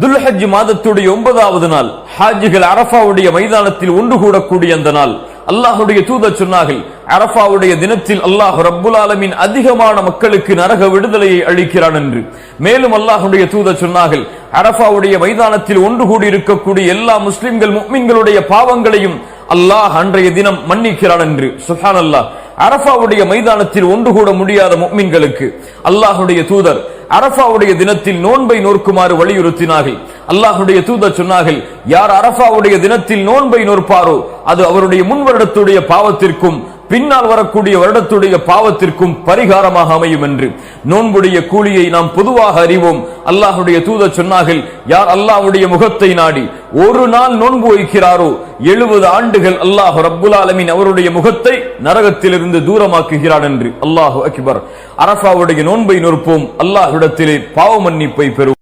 துல்ஹஜ் மாதத்துடைய 9வது நாள் ஹாஜிகள் அரஃபாவுடைய மைதானத்தில் ஒன்று கூடக்கூடிய அந்த நாள் அல்லாஹ்வுடைய தூதர் சொன்னார்கள், அரஃபாவுடைய தினத்தில் அல்லாஹ் ரப்புல் ஆலமீன் அதிகமான மக்களுக்கு நரக விடுதலையை அளிக்கிறான் என்று. மேலும் அல்லாஹ்வுடைய தூதர் சொன்னார்கள், அரஃபாவுடைய மைதானத்தில் ஒன்று கூடி இருக்கக்கூடிய எல்லா முஸ்லிம்கள் முஃமின்களுடைய பாவங்களையும் அல்லாஹ் அன்றைய தினம் மன்னிக்கிறான் என்று. சுப்ஹானல்லாஹ். அரஃபாவுடைய மைதானத்தில் ஒன்று கூட முடியாத முஃமின்களுக்கு அல்லாஹ்வுடைய தூதர் அரஃபாவுடைய தினத்தில் நோன்பை நோக்குமாறு வலியுறுத்தினார்கள். அல்லாஹ்வுடைய தூதர் சொன்னார்கள், யார் அரஃபாவுடைய தினத்தில் நோன்பை நோற்பாரோ அது அவருடைய முன் வருடத்துடைய பாவத்திற்கும் பின்னால் வரக்கூடிய வருடத்துடைய பாவத்திற்கும் பரிகாரமாக அமையும் என்று. நோன்புடைய கூலியை நாம் பொதுவாக அறிவோம். அல்லாஹ்வுடைய தூதர் சொன்னார்கள், யார் அல்லாஹ்வுடைய முகத்தை நாடி ஒரு நாள் நோன்பு வைக்கிறாரோ 70 ஆண்டுகள் அல்லாஹ் ரப்புல் ஆலமீன் அவருடைய முகத்தை நரகத்திலிருந்து தூரமாக்குகிறான் என்று. அல்லாஹு அக்பர். அரஃபாவுடைய நோன்பை நோற்போம், அல்லாஹ்விடத்திலே பாவ மன்னிப்பை பெறுவோம்.